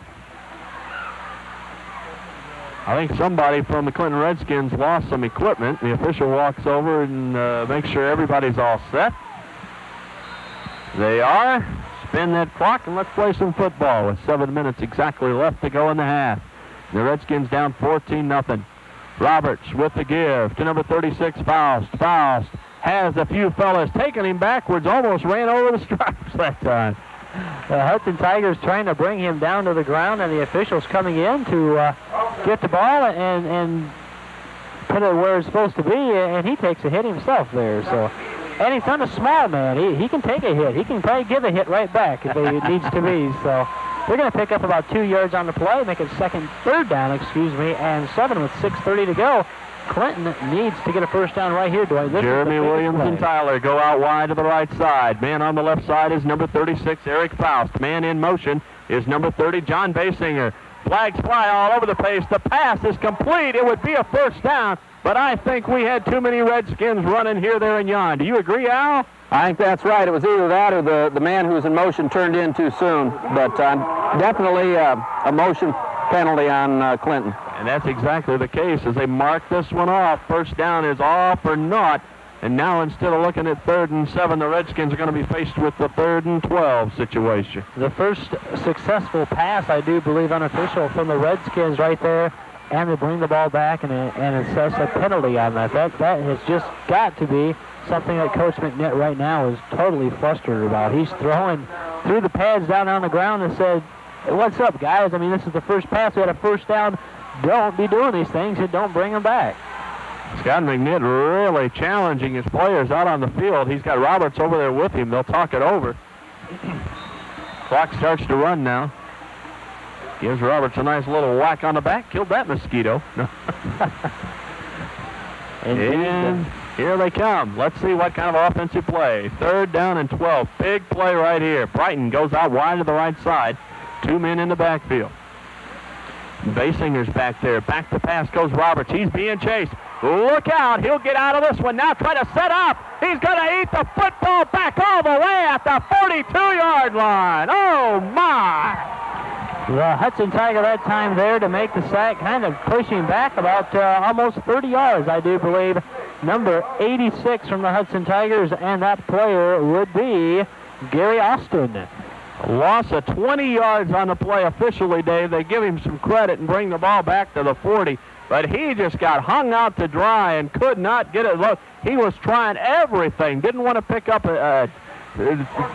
I think somebody from the Clinton Redskins lost some equipment. The official walks over and makes sure everybody's all set. They are. Spin that clock and let's play some football with 7 minutes exactly left to go in the half. The Redskins down 14-0. Roberts with the give to number 36, Faust. Faust has a few fellas taking him backwards, almost ran over the stripes that time. The Hudson Tigers trying to bring him down to the ground, and the officials coming in to get the ball and put it where it's supposed to be, and he takes a hit himself there. So, and he's not a small man. He can take a hit. He can probably give a hit right back if it needs to be. So they're going to pick up about 2 yards on the play, make it third down, and 7 with 6:30 to go. Clinton needs to get a first down right here, Dwayne. Jeremy Williams and Tyler go out wide to the right side. Man on the left side is number 36, Eric Faust. Man in motion is number 30, John Basinger. Flags fly all over the place. The pass is complete. It would be a first down, but I think we had too many Redskins running here, there, and yon. Do you agree, Al? I think that's right. It was either that or the man who was in motion turned in too soon. But definitely a motion penalty on Clinton. And that's exactly the case as they mark this one off. First down is off or not. And now instead of looking at 3rd and 7, the Redskins are going to be faced with the 3rd and 12 situation. The first successful pass, I do believe, unofficial from the Redskins right there. And they bring the ball back and assess a penalty on that. That has just got to be something that Coach McNitt right now is totally flustered about. He's throwing through the pads down on the ground and said, "What's up, guys? I mean, this is the first pass. We had a first down. Don't be doing these things and don't bring them back." Scott McNitt really challenging his players out on the field. He's got Roberts over there with him. They'll talk it over. Clock starts to run now. Gives Roberts a nice little whack on the back. Killed that mosquito. And here they come. Let's see what kind of offensive play. 3rd down and 12. Big play right here. Brighton goes out wide to the right side. 2 men in the backfield. Basinger's back there. Back to pass goes Roberts. He's being chased. Look out. He'll get out of this one. Now try to set up. He's going to eat the football back all the way at the 42-yard line. Oh, my. The Hudson Tiger that time there to make the sack, kind of pushing back about almost 30 yards, I do believe. Number 86 from the Hudson Tigers, and that player would be Gary Austin. Loss of 20 yards on the play officially, Dave. They give him some credit and bring the ball back to the 40, but he just got hung out to dry and could not get it. Look, he was trying everything. Didn't want to pick up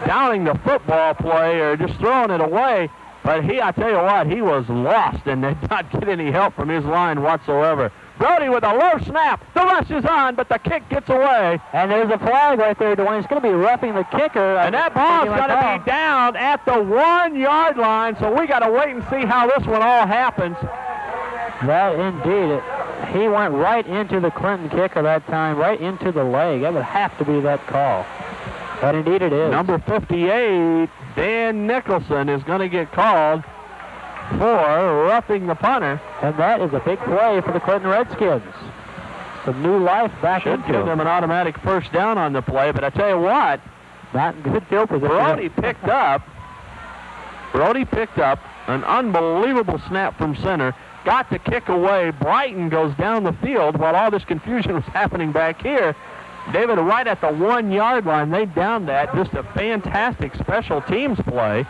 downing the football play or just throwing it away. But I tell you what, he was lost and did not get any help from his line whatsoever. Brody with a low snap. The rush is on, but the kick gets away. And there's a flag right there, Dwayne. It's going to be roughing the kicker. And that ball's going to be down at the 1-yard line, so we got to wait and see how this one all happens. That indeed. He went right into the Clinton kicker that time, right into the leg. That would have to be that call. But indeed it is. Number 58, Dan Nicholson, is going to get called for roughing the punter. And that is a big play for the Clinton Redskins. Some new life back into give them an automatic first down on the play, but I tell you what, not in good field position. Brody picked up an unbelievable snap from center, got the kick away. Brighton goes down the field while all this confusion was happening back here. David, right at the 1-yard line, they downed that. Just a fantastic special teams play.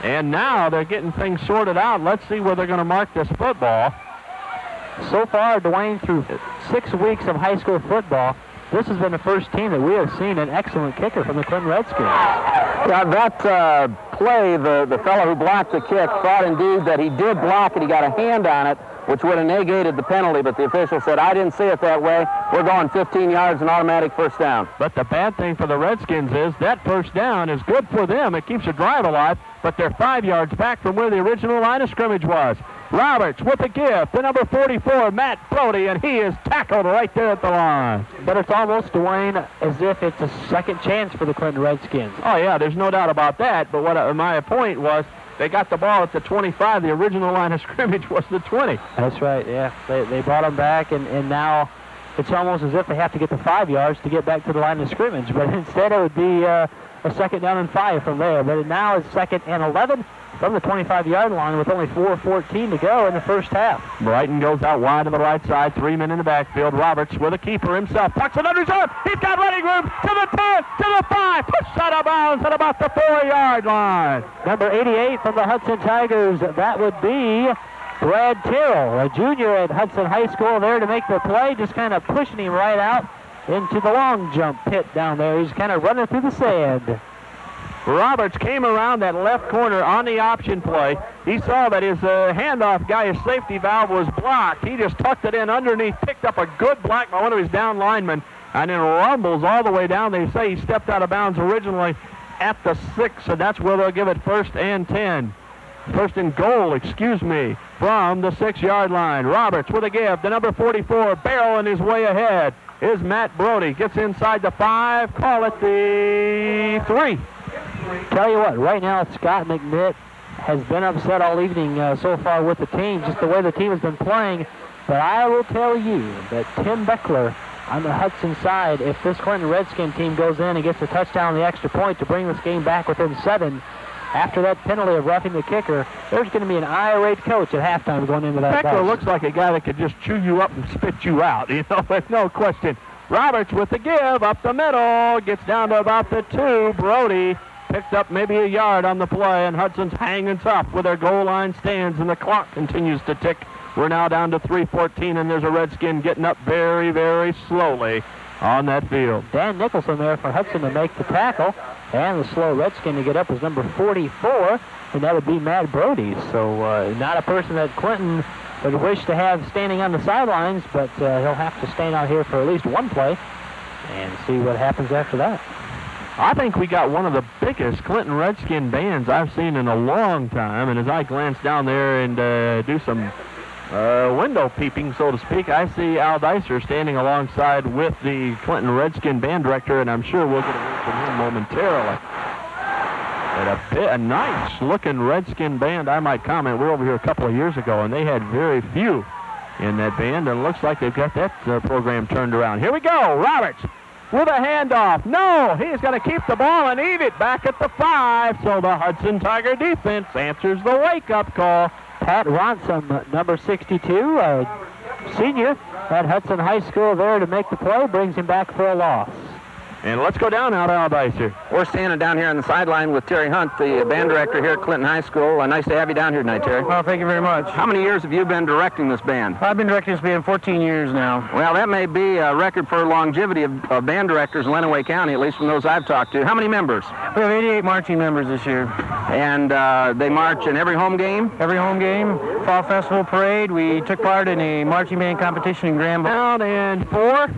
And now they're getting things sorted out. Let's see where they're going to mark this football. So far, Dwayne, through 6 weeks of high school football, this has been the first team that we have seen an excellent kicker from the Clinton Redskins. Yeah, that play, the fellow who blocked the kick thought indeed that he did block it. He got a hand on it, which would have negated the penalty, but the official said, I didn't see it that way. We're going 15 yards and automatic first down. But the bad thing for the Redskins is that first down is good for them. It keeps the drive alive, but they're 5 yards back from where the original line of scrimmage was. Roberts with a give to number 44, Matt Brody, and he is tackled right there at the line. But it's almost, Dwayne, as if it's a second chance for the Clinton Redskins. Oh, yeah, there's no doubt about that. But what my point was, they got the ball at the 25. The original line of scrimmage was the 20. That's right, yeah. They brought them back, and now it's almost as if they have to get to 5 yards to get back to the line of scrimmage. But instead it would be a 2nd down and 5 from there. But now it's 2nd and 11 from the 25-yard line with only 4:14 to go in the first half. Brighton goes out wide to the right side. 3 men in the backfield. Roberts with a keeper himself. Puts it under his arm. He's got running room to the 10, to the 5. Pushed out of bounds at about the 4-yard line. Number 88 from the Hudson Tigers. That would be Brad Terrell, a junior at Hudson High School, there to make the play, just kind of pushing him right out into the long jump pit down there. He's kind of running through the sand. Roberts came around that left corner on the option play. He saw that his handoff guy, his safety valve, was blocked. He just tucked it in underneath, picked up a good block by one of his down linemen, and then rumbles all the way down. They say he stepped out of bounds originally at the 6, so that's where they'll give it 1st and 10. 1st and goal, from the 6-yard line. Roberts with a give. The number 44, barreling his way ahead, is Matt Brody. Gets inside the 5, call it the 3. Tell you what, right now Scott McNitt has been upset all evening so far with the team, just the way the team has been playing. But I will tell you that Tim Beckler on the Hudson side, if this Clinton Redskin team goes in and gets a touchdown on the extra point to bring this game back within 7, after that penalty of roughing the kicker, there's going to be an irate coach at halftime going into that. Beckler looks like a guy that could just chew you up and spit you out, there's no question. Roberts with the give up the middle, gets down to about the 2. Brody picked up maybe a yard on the play, and Hudson's hanging tough with their goal line stands, and the clock continues to tick. We're now down to 3:14, and there's a Redskin getting up very, very slowly on that field. Dan Nicholson there for Hudson to make the tackle, and the slow Redskin to get up is number 44, and that would be Matt Brody. So not a person that Clinton would wish to have standing on the sidelines, but he'll have to stand out here for at least one play and see what happens after that. I think we got one of the biggest Clinton Redskin bands I've seen in a long time, and as I glance down there and do some window peeping, so to speak, I see Al Dicer standing alongside with the Clinton Redskin band director, and I'm sure we'll get a word from him momentarily. And a nice-looking Redskin band, I might comment. We were over here a couple of years ago, and they had very few in that band, and it looks like they've got that program turned around. Here we go, Roberts with a handoff. No, he's going to keep the ball and eat it back at the 5, so the Hudson Tiger defense answers the wake-up call. Pat Ransom, number 62, a senior at Hudson High School there to make the play, brings him back for a loss. And let's go down now to Al Dicer. We're standing down here on the sideline with Terry Hunt, the band director here at Clinton High School. Nice to have you down here tonight, Terry. Well, thank you very much. How many years have you been directing this band? I've been directing this band 14 years now. Well, that may be a record for longevity of band directors in Lenawee County, at least from those I've talked to. How many members? We have 88 marching members this year. And they march in every home game? Every home game, fall festival parade. We took part in a marching band competition in Granville. Down and 4.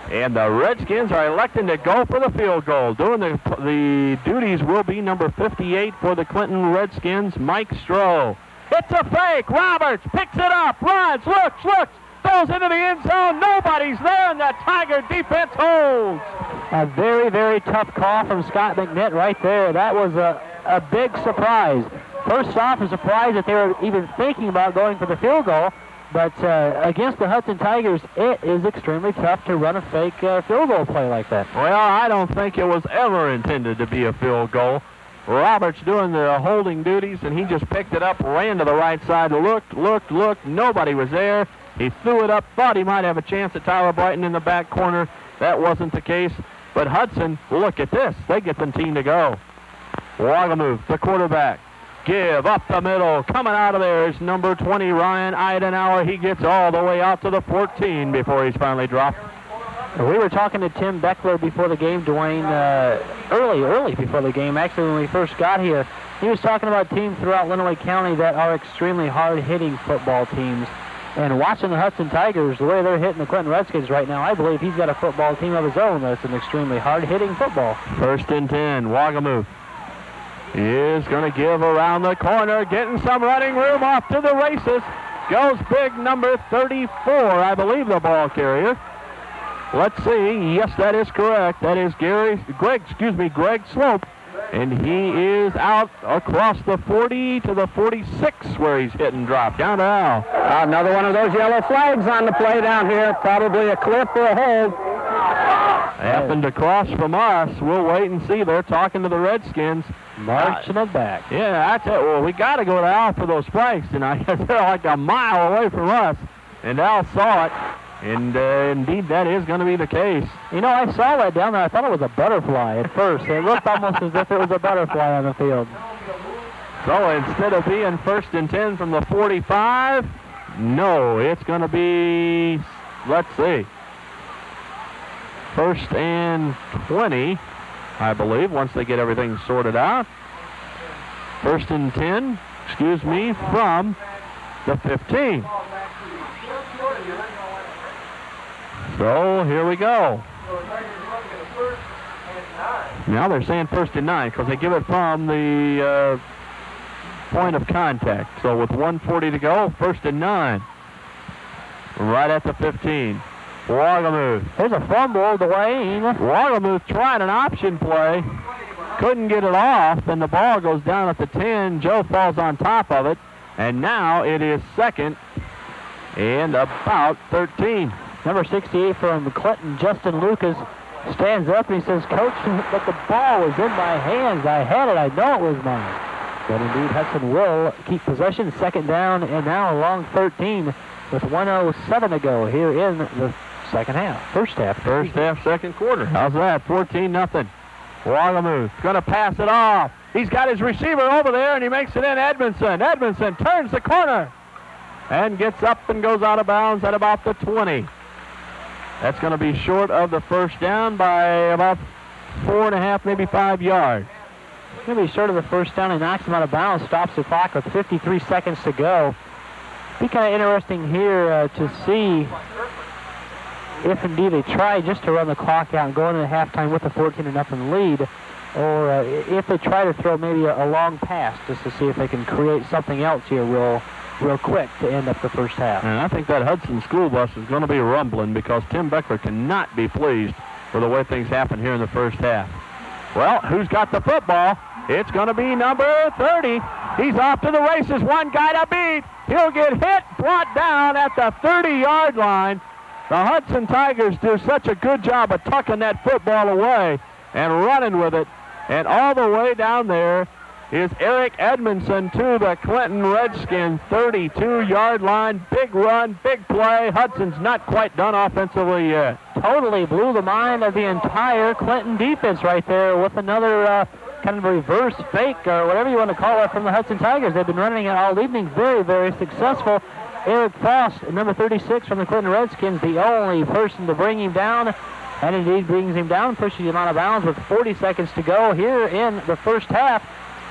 And the Redskins are electing to go for the field goal. Doing the duties will be number 58 for the Clinton Redskins, Mike Stroh. It's a fake. Roberts picks it up, runs, looks, goes into the end zone. Nobody's there, and the Tiger defense holds. A very, very tough call from Scott McNitt right there. That was a big surprise. First off, a surprise that they were even thinking about going for the field goal. But against the Hudson Tigers, it is extremely tough to run a fake field goal play like that. Well, I don't think it was ever intended to be a field goal. Roberts doing the holding duties, and he just picked it up, ran to the right side, looked. Nobody was there. He threw it up, thought he might have a chance at Tyler Brighton in the back corner. That wasn't the case. But Hudson, look at this. They get the team to go. Wagamove, the quarterback. Give up the middle. Coming out of there is number 20, Ryan Eidenauer. He gets all the way out to the 14 before he's finally dropped. We were talking to Tim Beckler before the game, Dwayne, early before the game. Actually, when we first got here, he was talking about teams throughout Lenawee County that are extremely hard-hitting football teams. And watching the Hudson Tigers, the way they're hitting the Clinton Redskins right now, I believe he's got a football team of his own that's an extremely hard-hitting football. 1st and 10, Wagamove. He is going to give around the corner, getting some running room off to the races. Goes big number 34, I believe, the ball carrier. Let's see. Yes, that is correct. That is Greg Slope. And he is out across the 40 to the 46 where he's hit and dropped. Down to Al. Another one of those yellow flags on the play down here. Probably a clip or a hold. happened across from us. We'll wait and see. They're talking to the Redskins. Marching it back. Yeah, I tell you, well, we got to go to Al for those spikes tonight. They're like a mile away from us, and Al saw it, and indeed that is going to be the case. You know, I saw that down there. I thought it was a butterfly at first. It looked almost as if it was a butterfly on the field. So instead of being 1st and 10 from the 45, no, it's going to be, let's see, 1st and 20, I believe, once they get everything sorted out. 1st and 10, excuse me, from the 15. So here we go. Now they're saying 1st and 9 because they give it from the point of contact. So with 1:40 to go, 1st and 9. Right at the 15. Wagamuth. There's a fumble, Dwayne. Wagamuth tried an option play. Couldn't get it off, and the ball goes down at the 10. Joe falls on top of it, and now it is 2nd and about 13. Number 68 from Clinton, Justin Lucas, stands up and he says, Coach, but the ball was in my hands. I had it. I know it was mine. But indeed, Hudson will keep possession. 2nd down, and now along 13 with 1:07 to go here in the second half. First half, 2nd quarter. How's that? 14-0. Wagamuth going to pass it off. He's got his receiver over there, and he makes it in. Edmondson. Edmondson turns the corner and gets up and goes out of bounds at about the 20. That's going to be short of the first down by about 4.5, maybe 5 yards. Going to be short of the first down. He knocks him out of bounds, stops the clock with 53 seconds to go. Be kind of interesting here to see if indeed they try just to run the clock out and go into halftime with a 14-0 lead, or if they try to throw maybe a long pass just to see if they can create something else here real quick to end up the first half. And I think that Hudson school bus is going to be rumbling because Tim Beckler cannot be pleased with the way things happen here in the first half. Well, who's got the football? It's going to be number 30. He's off to the races. One guy to beat. He'll get hit, brought down at the 30-yard line. The Hudson Tigers do such a good job of tucking that football away and running with it. And all the way down there is Eric Edmondson to the Clinton Redskins 32-yard line. Big run, big play. Hudson's not quite done offensively yet. Totally blew the mind of the entire Clinton defense right there with another kind of reverse fake or whatever you want to call it from the Hudson Tigers. They've been running it all evening. Very, very successful. Eric Frost, number 36 from the Clinton Redskins, the only person to bring him down, and indeed brings him down, pushes him out of bounds with 40 seconds to go here in the first half.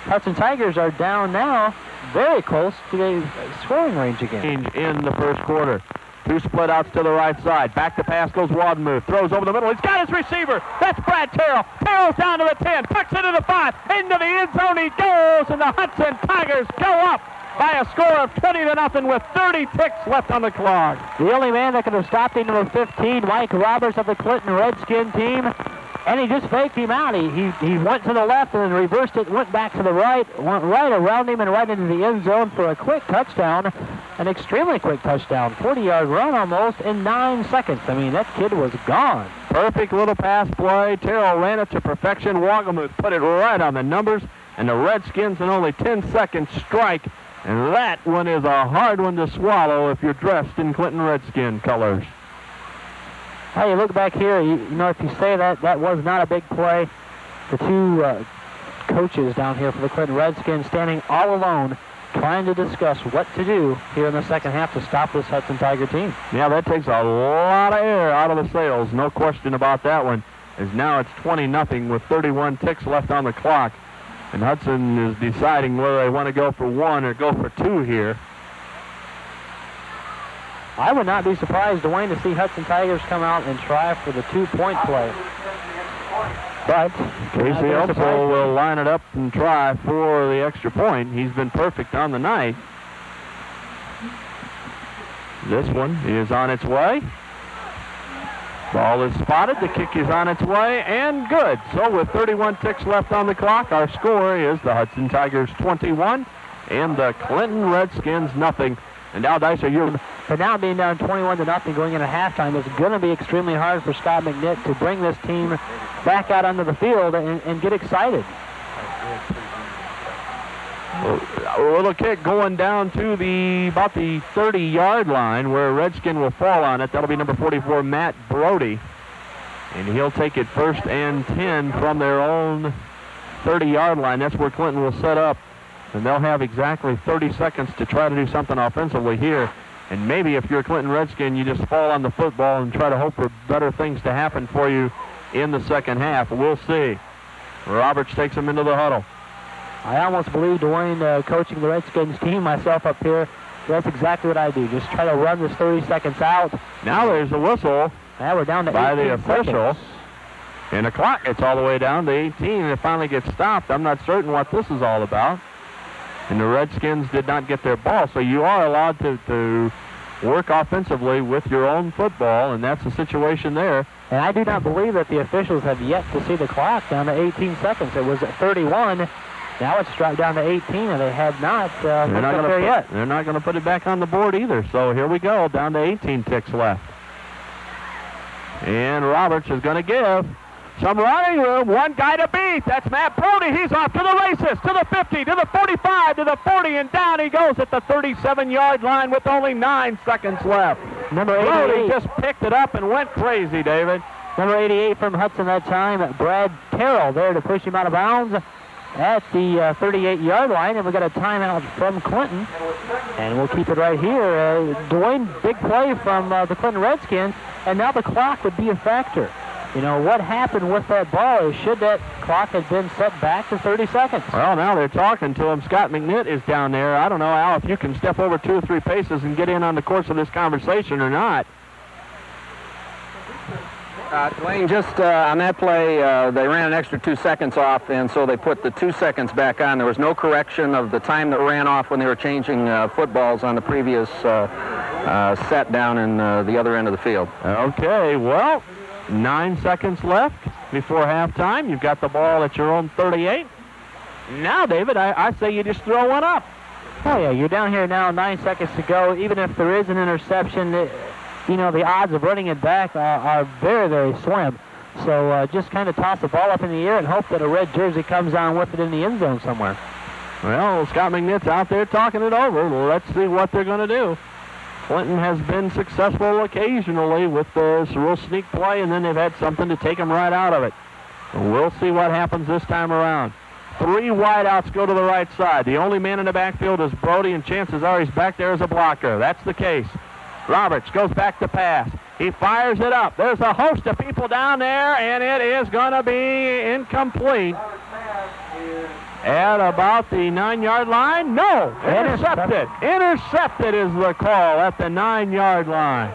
Hudson Tigers are down now, very close to the scoring range again. In the first quarter. 2 split outs to the right side. Back to pass goes Wadmouth. Throws over the middle. He's got his receiver. That's Brad Terrell. Terrell's down to the 10. Tucks into the 5. Into the end zone he goes, and the Hudson Tigers go up by a score of 20-0 with 30 ticks left on the clock. The only man that could have stopped him, number 15, Mike Roberts of the Clinton Redskin team. And he just faked him out. He went to the left and then reversed it, went back to the right, went right around him and right into the end zone for a quick touchdown, an extremely quick touchdown, 40-yard run almost in 9 seconds. I mean, that kid was gone. Perfect little pass play. Terrell ran it to perfection. Wagamuth put it right on the numbers, and the Redskins in only 10 seconds strike, and that one is a hard one to swallow if you're dressed in Clinton Redskin colors. Hey, you look back here, you know, if you say that was not a big play, the two coaches down here for the Clinton Redskins standing all alone trying to discuss what to do here in the second half to stop this Hudson Tiger team. Yeah, that takes a lot of air out of the sails, no question about that one, as now it's 20-0 with 31 ticks left on the clock, and Hudson is deciding whether they want to go for 1 or go for 2 here. I would not be surprised, Dwayne, to see Hudson Tigers come out and try for the 2-point play. But Casey also will line it up and try for the extra point. He's been perfect on the night. This one is on its way. Ball is spotted. The kick is on its way and good. So with 31 ticks left on the clock, our score is the Hudson Tigers 21 and the Clinton Redskins nothing. And Al Dicer, But now being down 21-0 going into halftime, it's going to be extremely hard for Scott McNitt to bring this team back out onto the field and get excited. A little kick going down to about the 30-yard line where Redskin will fall on it. That'll be number 44, Matt Brody. And he'll take it 1st and 10 from their own 30-yard line. That's where Clinton will set up. And they'll have exactly 30 seconds to try to do something offensively here. And maybe if you're a Clinton Redskin, you just fall on the football and try to hope for better things to happen for you in the second half. We'll see. Roberts takes him into the huddle. I almost believe Dwayne coaching the Redskins team myself up here. That's exactly what I do. Just try to run this 30 seconds out. Now there's a whistle. Now we're down to 18 by the official. seconds. And the clock gets all the way down to 18, and it finally gets stopped. I'm not certain what this is all about. And the Redskins did not get their ball, so you are allowed to work offensively with your own football, and that's the situation there. And I do not believe that the officials have yet to see the clock down to 18 seconds. It was at 31. Now it's dropped down to 18, and they have not looked up there yet. They're not going to put it back on the board either. So here we go, down to 18 ticks left. And Roberts is going to give some running room. One guy to beat. That's Matt Brody. He's off to the races, to the 50, to the 45, to the 40, and down he goes at the 37-yard line with only 9 seconds left. Number 88. Brody just picked it up and went crazy, David. Number 88 from Hudson that time, Brad Carroll there to push him out of bounds at the 38-yard line, and we got a timeout from Clinton, and we'll keep it right here. Dwayne, big play from the Clinton Redskins, and now the clock would be a factor. You know, what happened with that ball is should that clock have been set back to 30 seconds? Well, now they're talking to him. Scott McNitt is down there. I don't know, Al, if you can step over 2 or 3 paces and get in on the course of this conversation or not. Dwayne, just on that play, they ran an extra 2 seconds off, and so they put the 2 seconds back on. There was no correction of the time that ran off when they were changing footballs on the previous set down in the other end of the field. Okay, well, 9 seconds left before halftime. You've got the ball at your own 38. Now, David, I say you just throw one up. Oh, yeah, you're down here now, 9 seconds to go. Even if there is an interception, you know, the odds of running it back are very, very slim. So just kind of toss the ball up in the air and hope that a red jersey comes on with it in the end zone somewhere. Well, Scott McNitt's out there talking it over. Let's see what they're going to do. Clinton has been successful occasionally with this real sneak play, and then they've had something to take them right out of it. We'll see what happens this time around. 3 wideouts go to the right side. The only man in the backfield is Brody, and chances are he's back there as a blocker. That's the case. Roberts goes back to pass. He fires it up. There's a host of people down there, and it is going to be incomplete. At about the 9-yard line? No, intercepted. Intercepted is the call at the 9-yard line.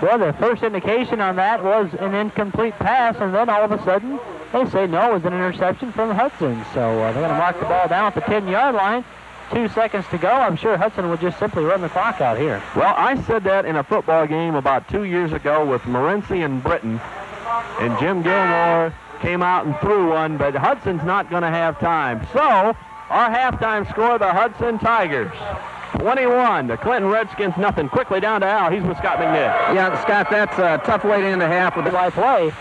Well, the first indication on that was an incomplete pass, and then all of a sudden they say no, it was an interception from Hudson. So they're going to mark the ball down at the 10-yard line. 2 seconds to go. I'm sure Hudson would just simply run the clock out here. Well, I said that in a football game about 2 years ago with Morency and Britton, and Jim Gilmore came out and threw one, but Hudson's not going to have time. So, our halftime score, the Hudson Tigers 21, the Clinton Redskins nothing. Quickly down to Al. He's with Scott McNitt. Yeah, Scott, that's a tough way to end the half with the play.